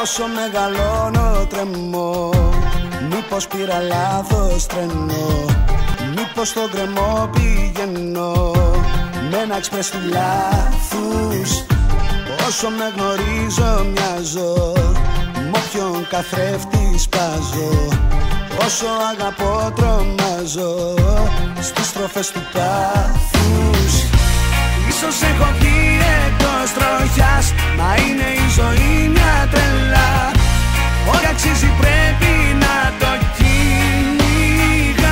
Όσο μεγαλώνω τρεμώ, μήπως πήρα λάθος τρένο, μήπως στον κρεμό πηγαίνω με ένα εξπρές του λάθους. Όσο με γνωρίζω μοιάζω, μ' όποιον καθρέφτη σπάζω. Όσο αγαπώ τρομάζω στις στροφές του πάθους. Ίσως έχω βγει εκτός τροχιάς, μα είναι η ζωή μια τρελά. Ό,τι αξίζει πρέπει να το κυνηγάς.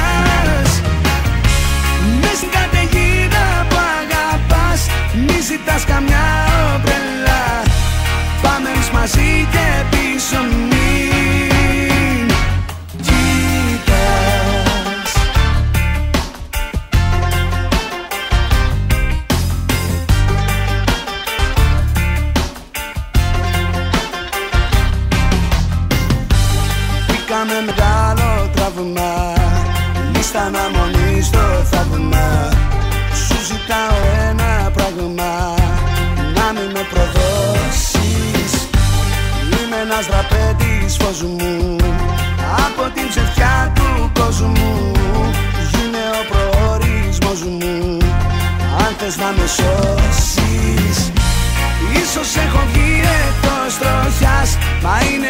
Μες στην καταιγίδα που αγαπάς, μη ζητάς καμιά ομπρέλα. Πάμε εμείς μαζί και πίσω μην κοιτάς. Βρήκαμε μεγάλο τραύμα, λίστα αναμονή στο θαύμα. Σου ζητάω ένα πράγμα, να μην με προδώσεις. Είμαι ένας δραπέτης φως μου, από την ψευτιά του κόσμου. Γίνε ο προορισμός μου, αν θες να με σώσεις. Ίσως έχω βγει εκτός τροχιάς, μα είναι